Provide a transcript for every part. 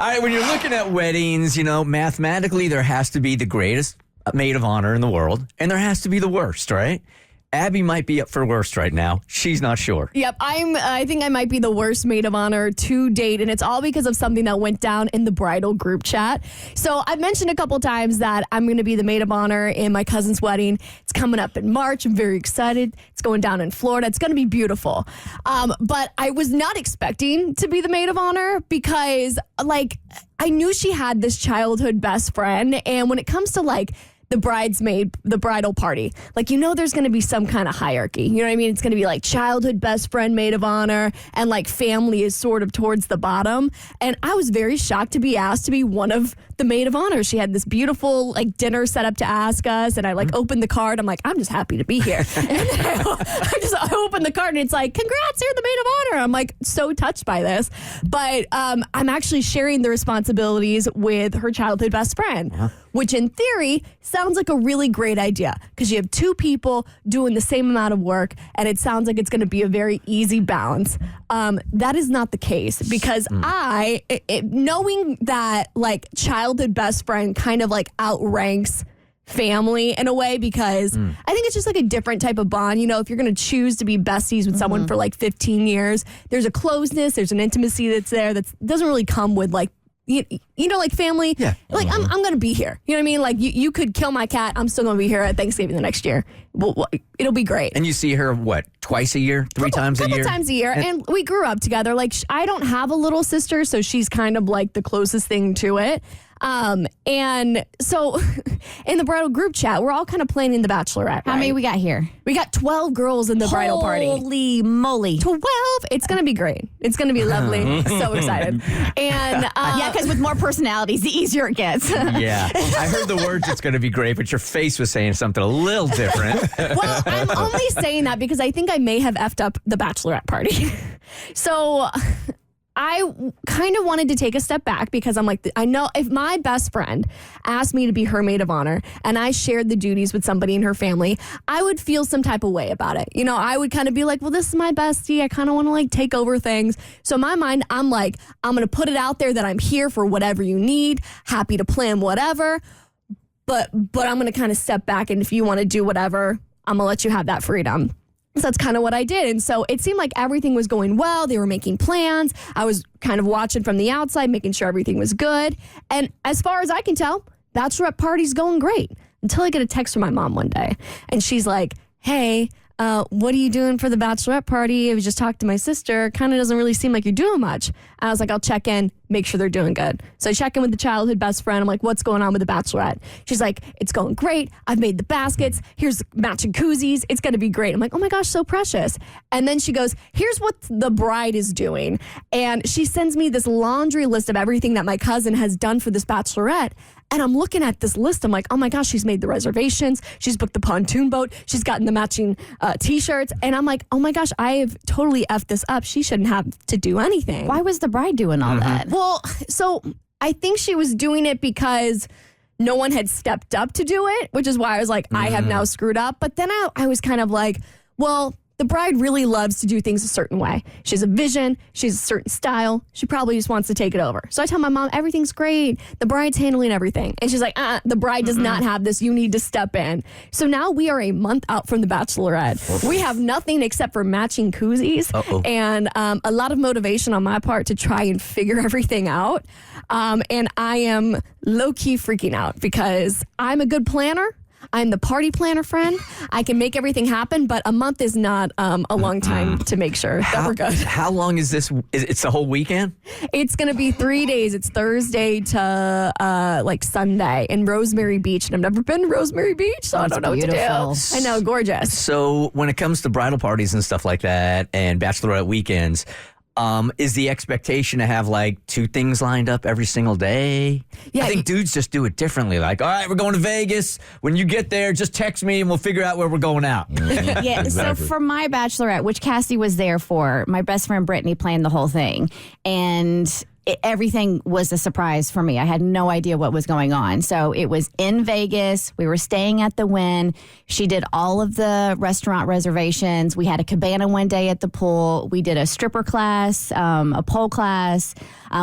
All right, when you're looking at weddings, mathematically there has to be the greatest maid of honor in the world, and there has to be the worst, right? Abby might be up for worst right now. She's not sure. Yep, I think I might be the worst maid of honor to date, and it's all because of something that went down in the bridal group chat. So I've mentioned a couple times that I'm going to be the maid of honor in my cousin's wedding. It's coming up in March. I'm very excited. It's going down in Florida. It's going to be beautiful. But I was not expecting to be the maid of honor because, I knew she had this childhood best friend, and when it comes to, the bridal party. There's going to be some kind of hierarchy. You know what I mean? It's going to be childhood best friend, maid of honor, and family is sort of towards the bottom. And I was very shocked to be asked to be one of the maid of honor. She had this beautiful dinner set up to ask us, and I opened the card. I'm like, I'm just happy to be here. And then I opened the card, and it's like, congrats, you're the maid of honor. I'm so touched by this. But I'm actually sharing the responsibilities with her childhood best friend, which in theory sounds like a really great idea because you have two people doing the same amount of work, and it sounds like it's going to be a very easy balance. That is not the case because knowing that childhood best friend kind of outranks family in a way because I think it's just a different type of bond. If you're going to choose to be besties with someone for 15 years, there's a closeness, there's an intimacy that's there that doesn't really come with family. Yeah. I'm going to be here. You know what I mean? You could kill my cat. I'm still going to be here at Thanksgiving the next year. It'll be great. And you see her, twice a year? Three times a year? Couple times a year. And we grew up together. I don't have a little sister, so she's kind of the closest thing to it. And so in the bridal group chat, we're all kind of planning the bachelorette. How many we got here? We got 12 girls in the bridal party. Holy moly. 12? It's going to be great. It's going to be lovely. So excited. And because with more personalities, the easier it gets. Yeah. I heard the words it's going to be great, but your face was saying something a little different. Well, I'm only saying that because I think I may have effed up the bachelorette party. So I kind of wanted to take a step back because I'm I know if my best friend asked me to be her maid of honor and I shared the duties with somebody in her family, I would feel some type of way about it. I would kind of be well, this is my bestie. I kind of want to take over things. So in my mind, I'm I'm going to put it out there that I'm here for whatever you need, happy to plan whatever. But I'm going to kind of step back, and if you want to do whatever, I'm going to let you have that freedom. So that's kind of what I did. And so it seemed like everything was going well. They were making plans. I was kind of watching from the outside, making sure everything was good. And as far as I can tell, bachelorette party's going great until I get a text from my mom one day. And she's like, hey, what are you doing for the bachelorette party? I was just talking to my sister. Kind of doesn't really seem like you're doing much. I was like, I'll check in, make sure they're doing good. So I check in with the childhood best friend. I'm like, what's going on with the bachelorette? She's like, it's going great. I've made the baskets. Here's matching koozies. It's going to be great. I'm like, oh my gosh, so precious. And then she goes, here's what the bride is doing. And she sends me this laundry list of everything that my cousin has done for this bachelorette. And I'm looking at this list. I'm like, oh my gosh, she's made the reservations. She's booked the pontoon boat. She's gotten the matching T-shirts. And I'm like, oh my gosh, I have totally effed this up. She shouldn't have to do anything. Why was the bride doing all that? Well, so I think she was doing it because no one had stepped up to do it, which is why I was like, I have now screwed up. But then I was kind of like, well, the bride really loves to do things a certain way. She has a vision. She has a certain style. She probably just wants to take it over. So I tell my mom, everything's great. The bride's handling everything. And she's like, the bride does not have this. You need to step in. So now we are a month out from the bachelorette. We have nothing except for matching koozies and a lot of motivation on my part to try and figure everything out. And I am low-key freaking out because I'm a good planner. I'm the party planner friend. I can make everything happen, but a month is not a long time to make sure that we're good. How long is this? It's the whole weekend? It's going to be 3 days. It's Thursday to Sunday in Rosemary Beach. And I've never been to Rosemary Beach, so I don't know what to do. I know, gorgeous. So when it comes to bridal parties and stuff like that and bachelorette weekends, is the expectation to have 2 things lined up every single day? Yeah, I think dudes just do it differently. All right, we're going to Vegas. When you get there, just text me and we'll figure out where we're going out. Yeah, exactly. So for my bachelorette, which Cassie was there for, my best friend Brittany planned the whole thing. And everything was a surprise for me. I had no idea what was going on. So it was in Vegas. We were staying at the Wynn. She did all of the restaurant reservations. We had a cabana one day at the pool. We did a stripper class, a pole class.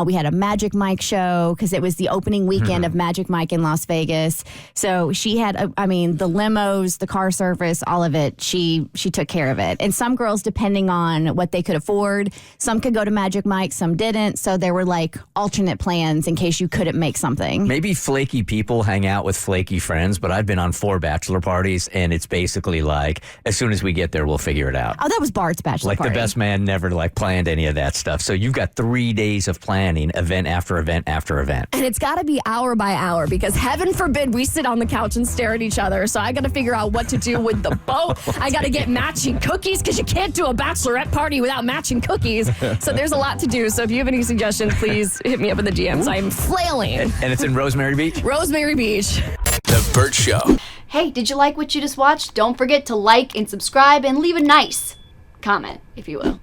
We had a Magic Mike show because it was the opening weekend of Magic Mike in Las Vegas. So she had, the limos, the car service, all of it. She took care of it. And some girls, depending on what they could afford, some could go to Magic Mike, some didn't. So there were like alternate plans in case you couldn't make something. Maybe flaky people hang out with flaky friends, but I've been on 4 bachelor parties, and it's basically like, as soon as we get there, we'll figure it out. Oh, that was Bart's bachelor party. Like the best man never planned any of that stuff. So you've got 3 days of planning, event after event after event. And it's got to be hour by hour because heaven forbid we sit on the couch and stare at each other. So I got to figure out what to do with the boat. I got to get matching cookies because you can't do a bachelorette party without matching cookies. So there's a lot to do. So if you have any suggestions, please hit me up in the DMs. I'm flailing. And it's in Rosemary Beach? Rosemary Beach. The Bert Show. Hey, did you like what you just watched? Don't forget to like and subscribe and leave a nice comment, if you will.